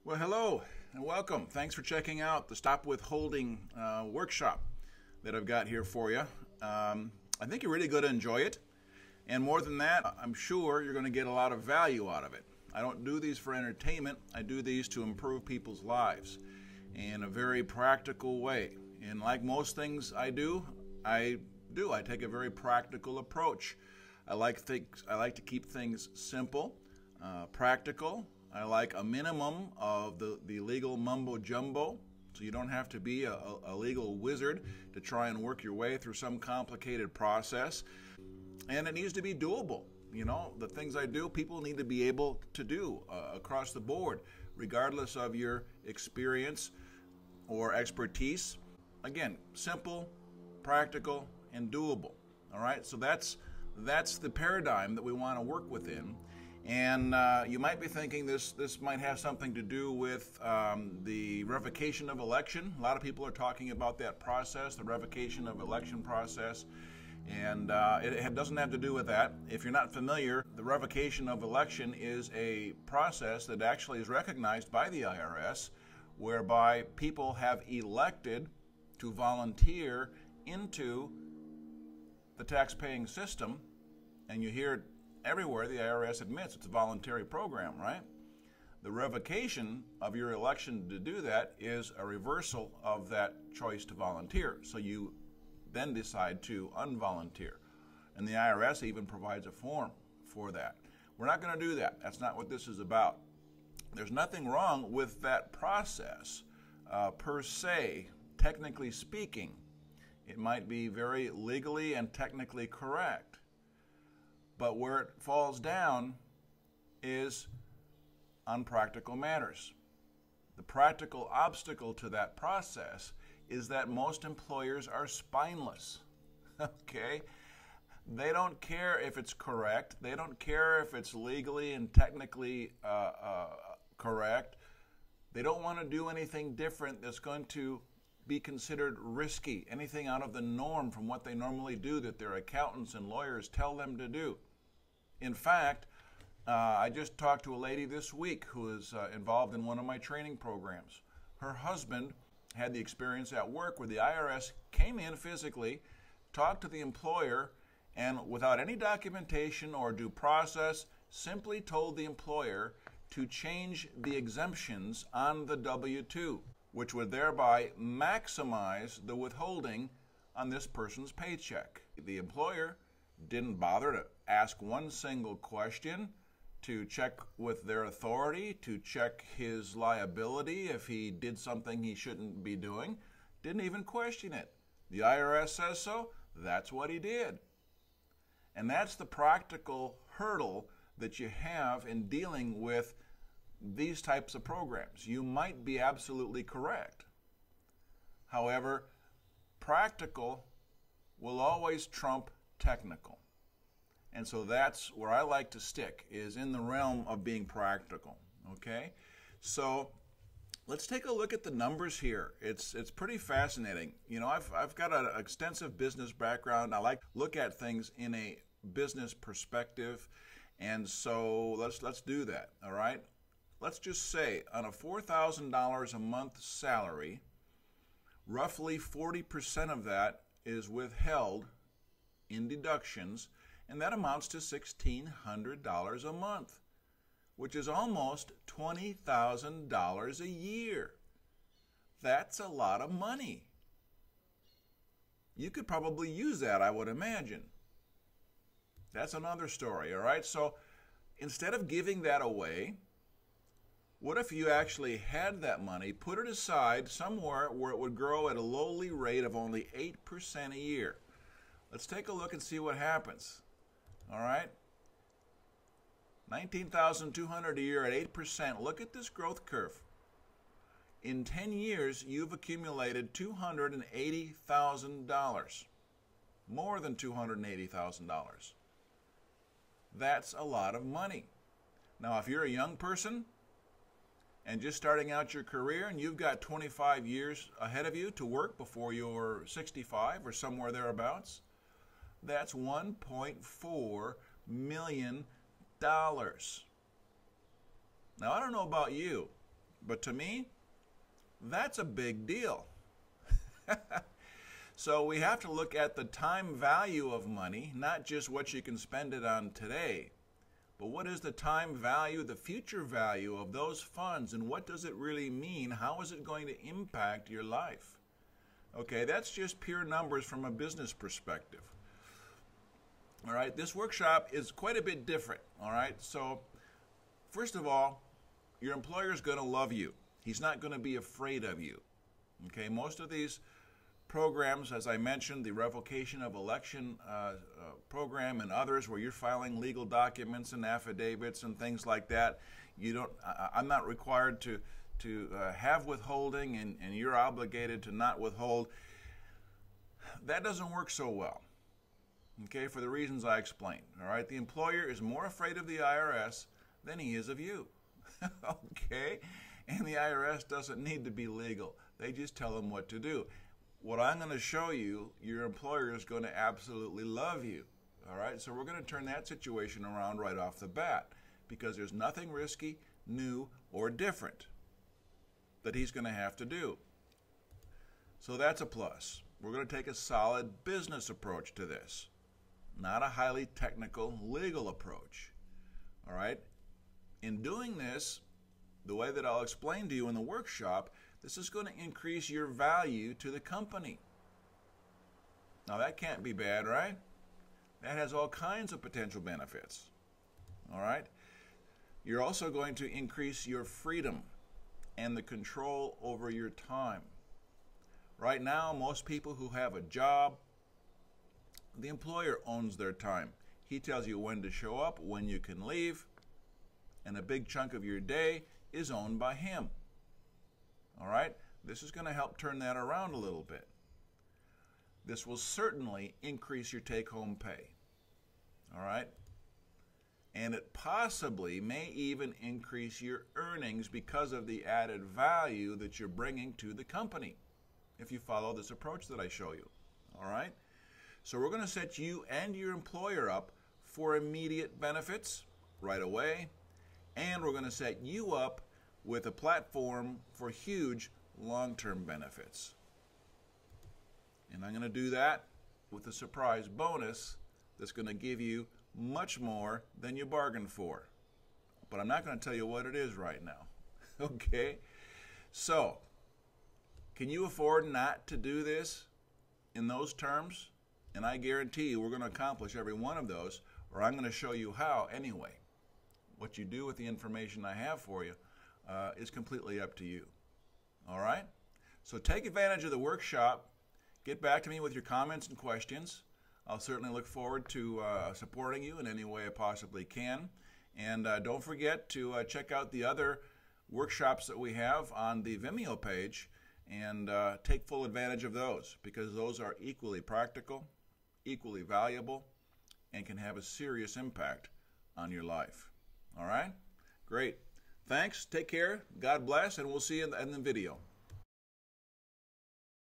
Well, hello and welcome. Thanks for checking out the Stop Withholding workshop that I've got here for you. I think you're really going to enjoy it. And more than that, I'm sure you're going to get a lot of value out of it. I don't do these for entertainment. I do these to improve people's lives in a very practical way. And like most things I take a very practical approach. I like to keep things simple, practical. I like a minimum of the legal mumbo jumbo, so you don't have to be a legal wizard to try and work your way through some complicated process. And it needs to be doable. You know, the things I do, people need to be able to do across the board, regardless of your experience or expertise. Again, simple, practical, and doable. All right, so that's the paradigm that we want to work within. And you might be thinking this might have something to do with the revocation of election. A lot of people are talking about that process, the revocation of election process. And it doesn't have to do with that. If you're not familiar, the revocation of election is a process that actually is recognized by the IRS, whereby people have elected to volunteer into the tax-paying system. And you hear it everywhere. The IRS admits it's a voluntary program, right? The revocation of your election to do that is a reversal of that choice to volunteer. So you then decide to unvolunteer. And the IRS even provides a form for that. We're not going to do that. That's not what this is about. There's nothing wrong with that process per se. Technically speaking, it might be very legally and technically correct. But where it falls down is on practical matters. The practical obstacle to that process is that most employers are spineless. Okay? They don't care if it's correct. They don't care if it's legally and technically correct. They don't want to do anything different that's going to be considered risky, anything out of the norm from what they normally do that their accountants and lawyers tell them to do. In fact, I just talked to a lady this week who is involved in one of my training programs. Her husband had the experience at work where the IRS came in physically, talked to the employer, and without any documentation or due process, simply told the employer to change the exemptions on the W-2, which would thereby maximize the withholding on this person's paycheck. The employer didn't bother to ask one single question, to check with their authority, to check his liability if he did something he shouldn't be doing. Didn't even question it. The IRS says so, that's what he did. And that's the practical hurdle that you have in dealing with these types of programs. You might be absolutely correct. However, practical will always trump technical. And so that's where I like to stick, is in the realm of being practical. Okay? So let's take a look at the numbers here. It's pretty fascinating. You know, I've got an extensive business background. I like to look at things in a business perspective. And so let's do that. All right? Let's just say on a $4,000 a month salary, roughly 40% of that is withheld in deductions, and that amounts to $1,600 a month, which is almost $20,000 a year. That's a lot of money. You could probably use that, I would imagine. That's another story, all right? So instead of giving that away, what if you actually had that money, put it aside somewhere where it would grow at a lowly rate of only 8% a year? Let's take a look and see what happens. All right? $19,200 a year at 8%. Look at this growth curve. In 10 years, you've accumulated $280,000. More than $280,000. That's a lot of money. Now, if you're a young person and just starting out your career and you've got 25 years ahead of you to work before you're 65 or somewhere thereabouts, that's $1.4 million. Now, I don't know about you, But to me, that's a big deal. So we have to look at the time value of money, not just what you can spend it on today, but what is the time value, the future value of those funds, and what does it really mean? How is it going to impact your life? Okay, that's just pure numbers from a business perspective. All right, this workshop is quite a bit different. All right, so first of all, your employer is going to love you. He's not going to be afraid of you. Okay, most of these programs, as I mentioned, the revocation of election program and others where you're filing legal documents and affidavits and things like that, I'm not required to have withholding, and you're obligated to not withhold. That doesn't work so well, okay, for the reasons I explained. All right, the employer is more afraid of the IRS than he is of you. Okay, and the IRS doesn't need to be legal. They just tell them what to do. What I'm going to show you, your employer is going to absolutely love you. All right, so we're going to turn that situation around right off the bat because there's nothing risky, new, or different that he's going to have to do. So that's a plus. We're going to take a solid business approach to this, not a highly technical legal approach. All right, in doing this, the way that I'll explain to you in the workshop, this is going to increase your value to the company. Now that can't be bad, right? That has all kinds of potential benefits. All right? You're also going to increase your freedom and the control over your time. Right now, most people who have a job, the employer owns their time. He tells you when to show up, when you can leave, and a big chunk of your day is owned by him. All right, this is going to help turn that around a little bit. This will certainly increase your take-home pay. All right, and it possibly may even increase your earnings because of the added value that you're bringing to the company if you follow this approach that I show you. All right, so we're going to set you and your employer up for immediate benefits right away, and we're going to set you up with a platform for huge long-term benefits. And I'm going to do that with a surprise bonus that's going to give you much more than you bargained for. But I'm not going to tell you what it is right now. Okay? So, can you afford not to do this in those terms? And I guarantee you we're going to accomplish every one of those, or I'm going to show you how anyway. What you do with the information I have for you is completely up to you. All right? So take advantage of the workshop. Get back to me with your comments and questions. I'll certainly look forward to supporting you in any way I possibly can. And don't forget to check out the other workshops that we have on the Vimeo page and take full advantage of those because those are equally practical, equally valuable, and can have a serious impact on your life. All right? Great. Thanks. Take care. God bless, and we'll see you in the video.